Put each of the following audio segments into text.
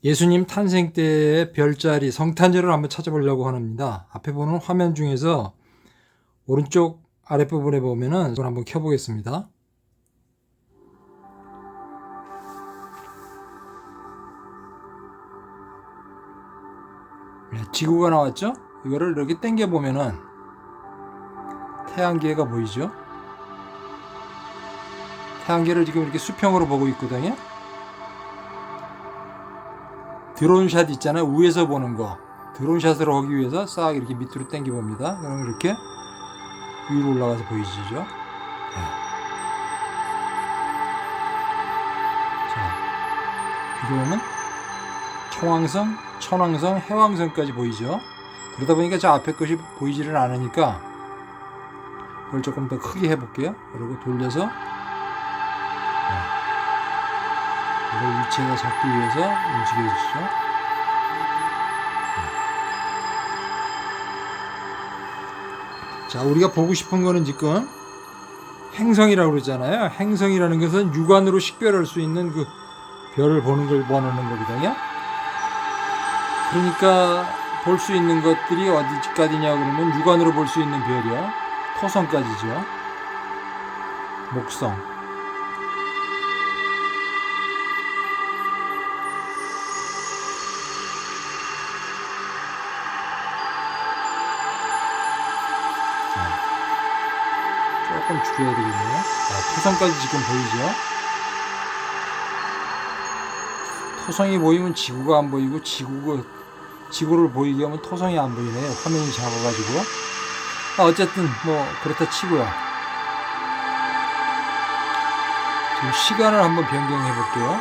예수님 탄생 때의 별자리 성탄절을 한번 찾아보려고 합니다. 앞에 보는 화면 중에서 오른쪽 아랫부분에 보면은 이걸 한번 켜보겠습니다. 지구가 나왔죠? 이거를 이렇게 당겨 보면은 태양계가 보이죠? 태양계를 지금 이렇게 수평으로 보고 있거든요. 드론샷 있잖아요. 위에서 보는 거. 드론샷을 하기 위해서 싹 이렇게 밑으로 당겨 봅니다. 그러면 이렇게 위로 올라가서 보이시죠? 네. 자, 비교하면 청왕성, 천왕성, 해왕성까지 보이죠? 그러다 보니까 저 앞에 것이 보이지를 않으니까 이걸 조금 더 크게 해볼게요. 그리고 돌려서 이걸 위치에다 잡기 위해서 움직여주시죠. 자, 우리가 보고 싶은 거는 지금 행성이라고 그러잖아요. 행성이라는 것은 육안으로 식별할 수 있는 그 별을 보는 걸 원하는 거거든요. 그러니까 볼 수 있는 것들이 어디까지냐 그러면 육안으로 볼 수 있는 별이요. 토성까지죠. 목성. 조금 줄여야 되겠네요. 토성까지 지금 보이죠? 토성이 보이면 지구가 안 보이고 지구를 보이게 하면 토성이 안 보이네요. 화면이 작아가지고. 어쨌든 뭐 그렇다 치고요. 지금 시간을 한번 변경해 볼게요.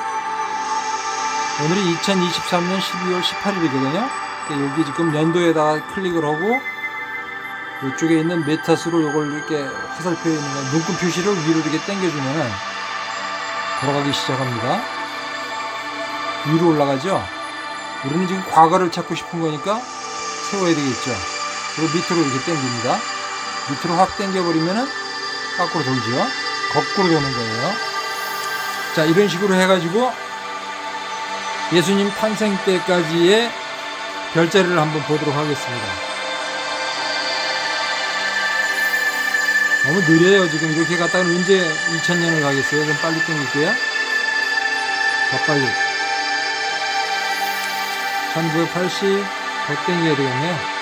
오늘이 2023년 12월 18일이거든요. 여기 지금 연도에다가 클릭을 하고 이쪽에 있는 메타스로 이걸 이렇게 화살표에 있는 눈금 표시를 위로 이렇게 당겨주면 돌아가기 시작합니다. 위로 올라가죠. 우리는 지금 과거를 찾고 싶은 거니까 세워야 되겠죠. 그리고 밑으로 이렇게 당깁니다. 밑으로 확 당겨버리면은 거꾸로 돌죠. 거꾸로 도는 거예요. 자, 이런 식으로 해가지고 예수님 탄생 때까지의 별자리를 한번 보도록 하겠습니다. 너무 느려요. 지금 이렇게 갔다가 언제 2000년을 가겠어요? 좀 빨리 당길게요. 더 빨리. 1980 더 당겨야 되겠네요.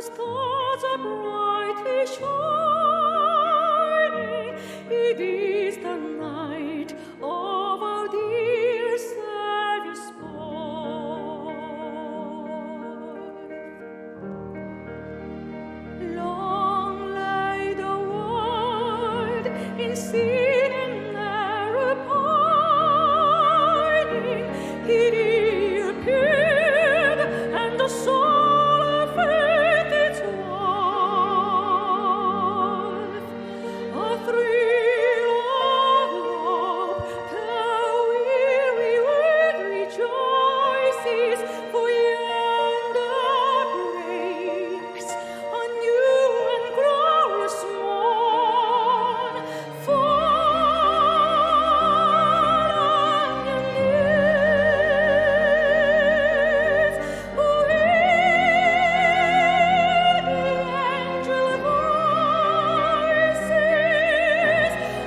stars are brightly shining. It is the night of our dear Savior's birth. Long lay the world in sin and error pining. He appeared, and the soul of faith its wife. A thrill of love, the weary world rejoices, for yonder breaks a new and glorious morn. Fall on your knees, hear the angel voices, O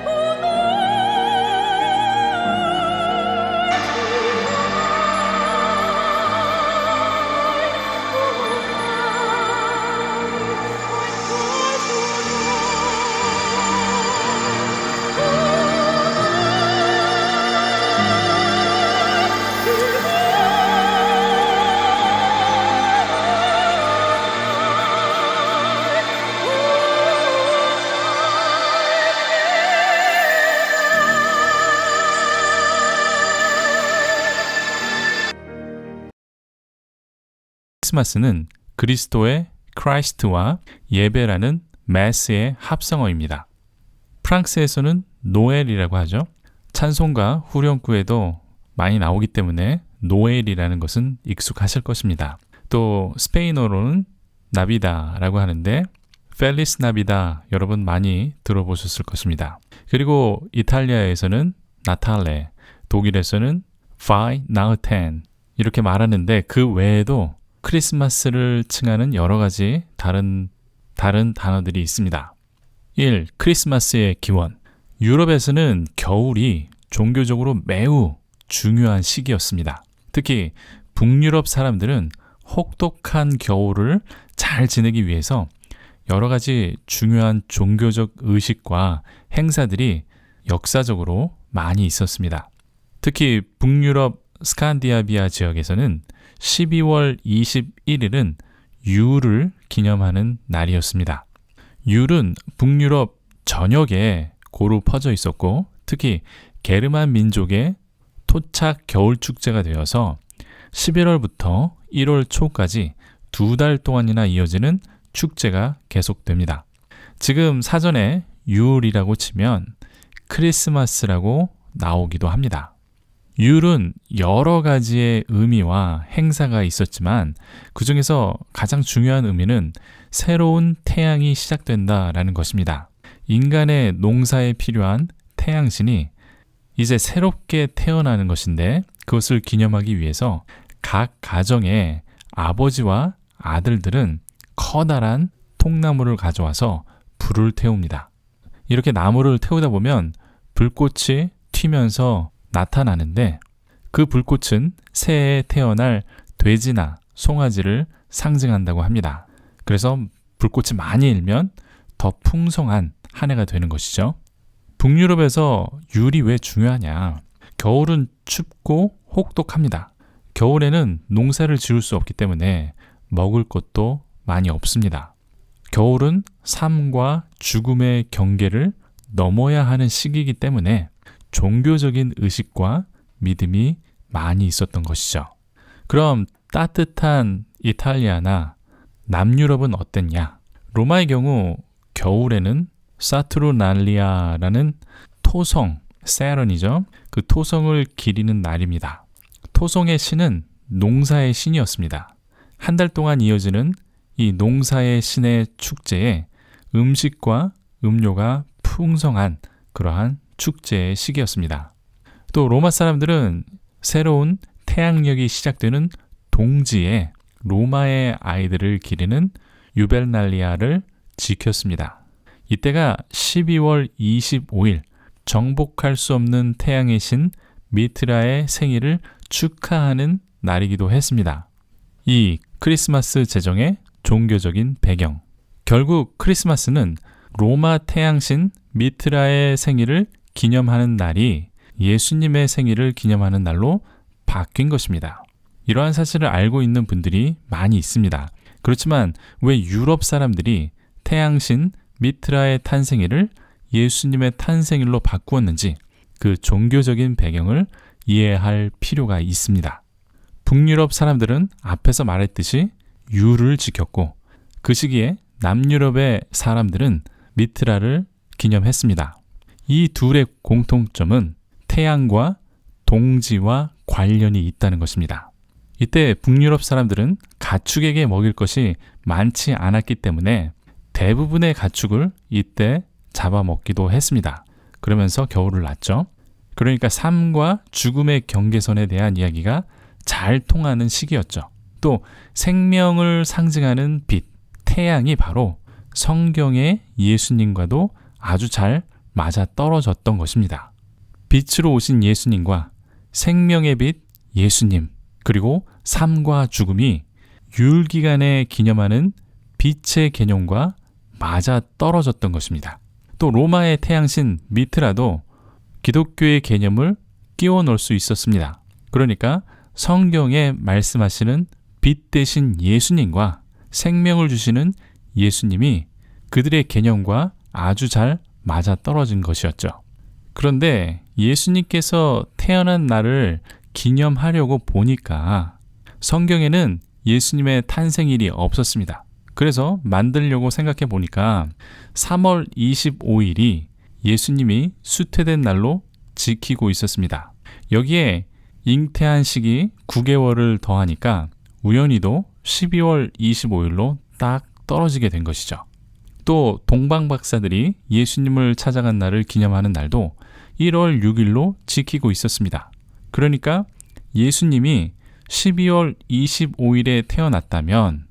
크리스마스는 그리스도의 크라이스트와 예배라는 매스의 합성어입니다. 프랑스에서는 노엘이라고 하죠. 찬송가 후렴구에도 많이 나오기 때문에 노엘이라는 것은 익숙하실 것입니다. 또 스페인어로는 나비다라고 하는데 펠리스 나비다 여러분 많이 들어보셨을 것입니다. 그리고 이탈리아에서는 나탈레, 독일에서는 파이 나우텐 이렇게 말하는데 그 외에도 크리스마스를 칭하는 여러 가지 다른 단어들이 있습니다. 1. 크리스마스의 기원. 유럽에서는 겨울이 종교적으로 매우 중요한 시기였습니다. 특히 북유럽 사람들은 혹독한 겨울을 잘 지내기 위해서 여러 가지 중요한 종교적 의식과 행사들이 역사적으로 많이 있었습니다. 특히 북유럽 스칸디나비아 지역에서는 12월 21일은 율을 기념하는 날이었습니다. 율은 북유럽 전역에 고루 퍼져 있었고 특히 게르만 민족의 토착 겨울 축제가 되어서 11월부터 1월 초까지 2달 동안이나 이어지는 축제가 계속됩니다. 지금 사전에 율이라고 치면 크리스마스라고 나오기도 합니다. 율은 여러 가지의 의미와 행사가 있었지만 그 중에서 가장 중요한 의미는 새로운 태양이 시작된다라는 것입니다. 인간의 농사에 필요한 태양신이 이제 새롭게 태어나는 것인데 그것을 기념하기 위해서 각 가정의 아버지와 아들들은 커다란 통나무를 가져와서 불을 태웁니다. 이렇게 나무를 태우다 보면 불꽃이 튀면서 나타나는데 그 불꽃은 새해에 태어날 돼지나 송아지를 상징한다고 합니다. 그래서 불꽃이 많이 일면 더 풍성한 한 해가 되는 것이죠. 북유럽에서 율이 왜 중요하냐? 겨울은 춥고 혹독합니다. 겨울에는 농사를 지을 수 없기 때문에 먹을 것도 많이 없습니다. 겨울은 삶과 죽음의 경계를 넘어야 하는 시기이기 때문에 종교적인 의식과 믿음이 많이 있었던 것이죠. 그럼 따뜻한 이탈리아나 남유럽은 어땠냐? 로마의 경우 겨울에는 사투르날리아라는 토성, 세런이죠. 그 토성을 기리는 날입니다. 토성의 신은 농사의 신이었습니다. 한 달 동안 이어지는 이 농사의 신의 축제에 음식과 음료가 풍성한 그러한 축제의 시기였습니다. 또 로마 사람들은 새로운 태양력이 시작되는 동지에 로마의 아이들을 기리는 유벨날리아를 지켰습니다. 이때가 12월 25일 정복할 수 없는 태양의 신 미트라의 생일을 축하하는 날이기도 했습니다. 이 크리스마스 제정에 종교적인 배경. 결국 크리스마스는 로마 태양신 미트라의 생일을 기념하는 날이 예수님의 생일을 기념하는 날로 바뀐 것입니다. 이러한 사실을 알고 있는 분들이 많이 있습니다. 그렇지만 왜 유럽 사람들이 태양신 미트라의 탄생일을 예수님의 탄생일로 바꾸었는지 그 종교적인 배경을 이해할 필요가 있습니다. 북유럽 사람들은 앞에서 말했듯이 유를 지켰고 그 시기에 남유럽의 사람들은 미트라를 기념했습니다. 이 둘의 공통점은 태양과 동지와 관련이 있다는 것입니다. 이때 북유럽 사람들은 가축에게 먹일 것이 많지 않았기 때문에 대부분의 가축을 이때 잡아먹기도 했습니다. 그러면서 겨울을 났죠. 그러니까 삶과 죽음의 경계선에 대한 이야기가 잘 통하는 시기였죠. 또 생명을 상징하는 빛, 태양이 바로 성경의 예수님과도 아주 잘 맞아 떨어졌던 것입니다. 빛으로 오신 예수님과 생명의 빛 예수님, 그리고 삶과 죽음이 유일기간에 기념하는 빛의 개념과 맞아 떨어졌던 것입니다. 또 로마의 태양신 미트라도 기독교의 개념을 끼워 넣을 수 있었습니다. 그러니까 성경에 말씀하시는 빛 대신 예수님과 생명을 주시는 예수님이 그들의 개념과 아주 잘 맞아 떨어진 것이었죠. 그런데 예수님께서 태어난 날을 기념하려고 보니까 성경에는 예수님의 탄생일이 없었습니다. 그래서 만들려고 생각해 보니까 3월 25일이 예수님이 수태된 날로 지키고 있었습니다. 여기에 잉태한 시기 9개월을 더하니까 우연히도 12월 25일로 딱 떨어지게 된 것이죠. 또 동방박사들이 예수님을 찾아간 날을 기념하는 날도 1월 6일로 지키고 있었습니다. 그러니까 예수님이 12월 25일에 태어났다면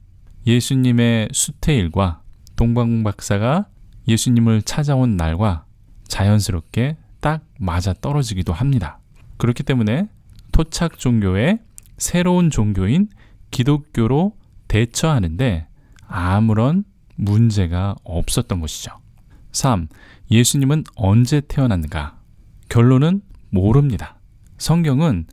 예수님의 수태일과 동방박사가 예수님을 찾아온 날과 자연스럽게 딱 맞아 떨어지기도 합니다. 그렇기 때문에 토착 종교의 새로운 종교인 기독교로 대처하는데 아무런 문제가 없었던 것이죠. 3. 예수님은 언제 태어났는가? 결론은 모릅니다. 성경은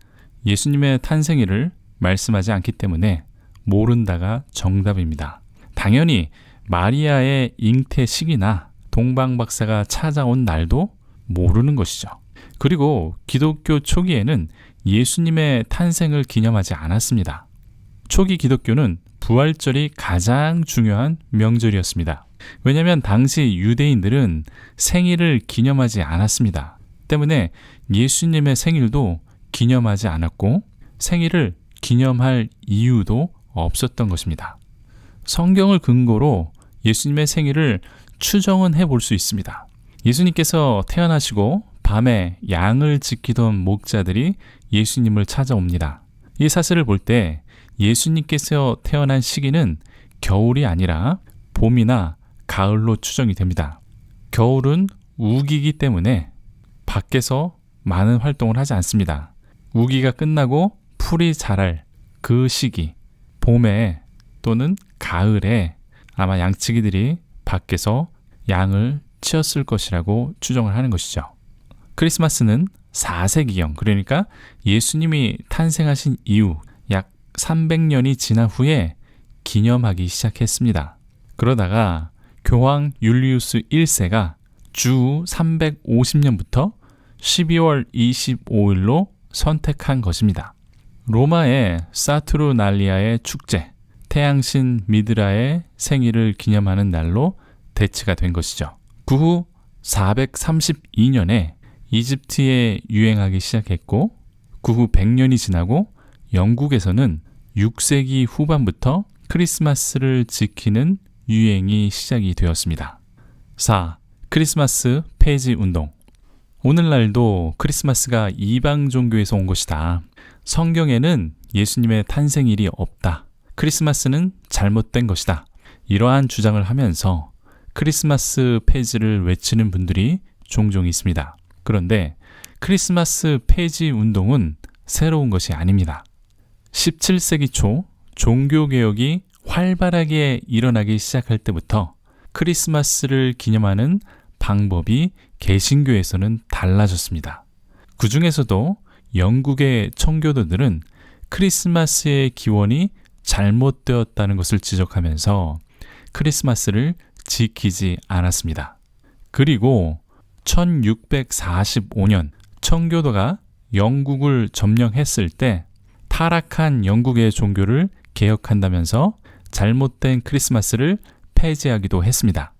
예수님의 탄생일을 말씀하지 않기 때문에 모른다가 정답입니다. 당연히 마리아의 잉태 시기나 동방박사가 찾아온 날도 모르는 것이죠. 그리고 기독교 초기에는 예수님의 탄생을 기념하지 않았습니다. 초기 기독교는 부활절이 가장 중요한 명절이었습니다. 왜냐하면 당시 유대인들은 생일을 기념하지 않았습니다. 때문에 예수님의 생일도 기념하지 않았고 생일을 기념할 이유도 없었던 것입니다. 성경을 근거로 예수님의 생일을 추정은 해볼 수 있습니다. 예수님께서 태어나시고 밤에 양을 지키던 목자들이 예수님을 찾아옵니다. 이 사실을 볼 때 예수님께서 태어난 시기는 겨울이 아니라 봄이나 가을로 추정이 됩니다. 겨울은 우기기 때문에 밖에서 많은 활동을 하지 않습니다. 우기가 끝나고 풀이 자랄 그 시기, 봄에 또는 가을에 아마 양치기들이 밖에서 양을 치었을 것이라고 추정을 하는 것이죠. 크리스마스는 4세기경, 그러니까 예수님이 탄생하신 이후 약 300년이 지난 후에 기념하기 시작했습니다. 그러다가 교황 율리우스 1세가 주 350년부터 12월 25일로 선택한 것입니다. 로마의 사투르날리아의 축제, 태양신 미드라의 생일을 기념하는 날로 대치가 된 것이죠. 그 후 432년에 이집트에 유행하기 시작했고 그 후 100년이 지나고 영국에서는 6세기 후반부터 크리스마스를 지키는 유행이 시작이 되었습니다. 4. 크리스마스 폐지 운동. 오늘날도 크리스마스가 이방 종교에서 온 것이다. 성경에는 예수님의 탄생일이 없다. 크리스마스는 잘못된 것이다. 이러한 주장을 하면서 크리스마스 폐지를 외치는 분들이 종종 있습니다. 그런데 크리스마스 폐지 운동은 새로운 것이 아닙니다. 17세기 초 종교개혁이 활발하게 일어나기 시작할 때부터 크리스마스를 기념하는 방법이 개신교에서는 달라졌습니다. 그 중에서도 영국의 청교도들은 크리스마스의 기원이 잘못되었다는 것을 지적하면서 크리스마스를 지키지 않았습니다. 그리고 1645년 청교도가 영국을 점령했을 때 타락한 영국의 종교를 개혁한다면서 잘못된 크리스마스를 폐지하기도 했습니다.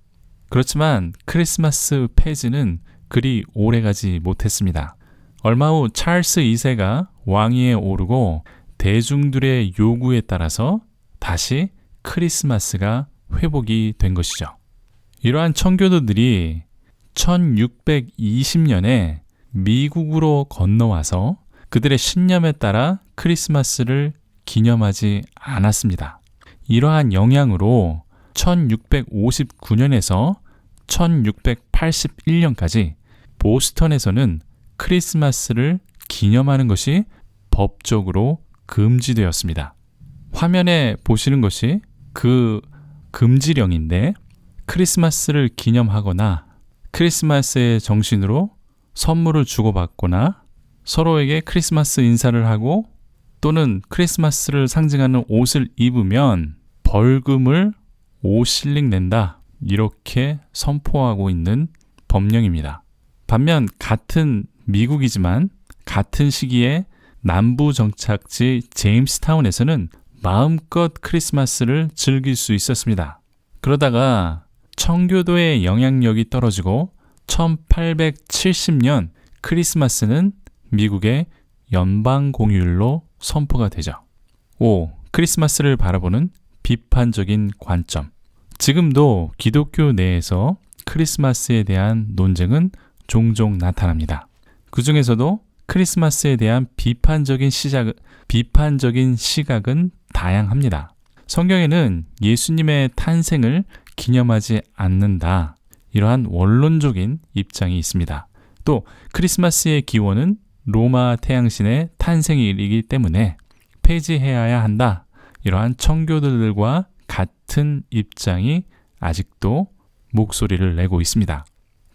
그렇지만 크리스마스 폐지는 그리 오래가지 못했습니다. 얼마 후 찰스 2세가 왕위에 오르고 대중들의 요구에 따라서 다시 크리스마스가 회복이 된 것이죠. 이러한 청교도들이 1620년에 미국으로 건너와서 그들의 신념에 따라 크리스마스를 기념하지 않았습니다. 이러한 영향으로 1659년에서 1681년까지 보스턴에서는 크리스마스를 기념하는 것이 법적으로 금지되었습니다. 화면에 보시는 것이 그 금지령인데 크리스마스를 기념하거나 크리스마스의 정신으로 선물을 주고받거나 서로에게 크리스마스 인사를 하고 또는 크리스마스를 상징하는 옷을 입으면 벌금을 5실링 낸다. 이렇게 선포하고 있는 법령입니다. 반면 같은 미국이지만 같은 시기에 남부 정착지 제임스타운에서는 마음껏 크리스마스를 즐길 수 있었습니다. 그러다가 청교도의 영향력이 떨어지고 1870년 크리스마스는 미국의 연방 공휴일로 선포가 되죠. 5. 크리스마스를 바라보는 비판적인 관점. 지금도 기독교 내에서 크리스마스에 대한 논쟁은 종종 나타납니다. 그 중에서도 크리스마스에 대한 비판적인 시각은 다양합니다. 성경에는 예수님의 탄생을 기념하지 않는다. 이러한 원론적인 입장이 있습니다. 또 크리스마스의 기원은 로마 태양신의 탄생일이기 때문에 폐지해야 한다. 이러한 청교도들과 같은 입장이 아직도 목소리를 내고 있습니다.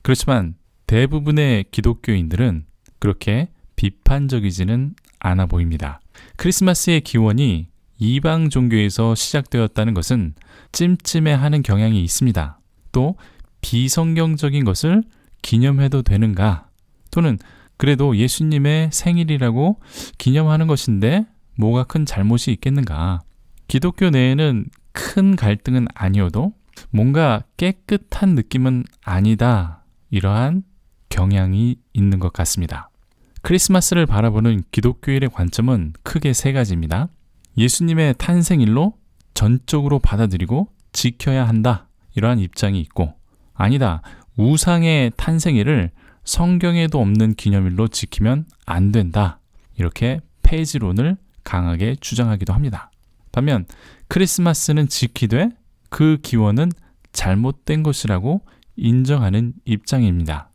그렇지만 대부분의 기독교인들은 그렇게 비판적이지는 않아 보입니다. 크리스마스의 기원이 이방 종교에서 시작되었다는 것은 찜찜해하는 경향이 있습니다. 또 비성경적인 것을 기념해도 되는가? 또는 그래도 예수님의 생일이라고 기념하는 것인데 뭐가 큰 잘못이 있겠는가? 기독교 내에는 큰 갈등은 아니어도 뭔가 깨끗한 느낌은 아니다. 이러한 경향이 있는 것 같습니다. 크리스마스를 바라보는 기독교인의 관점은 크게 세 가지입니다. 예수님의 탄생일로 전적으로 받아들이고 지켜야 한다. 이러한 입장이 있고, 아니다. 우상의 탄생일을 성경에도 없는 기념일로 지키면 안 된다. 이렇게 폐지론을 강하게 주장하기도 합니다. 반면 크리스마스는 지키되 그 기원은 잘못된 것이라고 인정하는 입장입니다.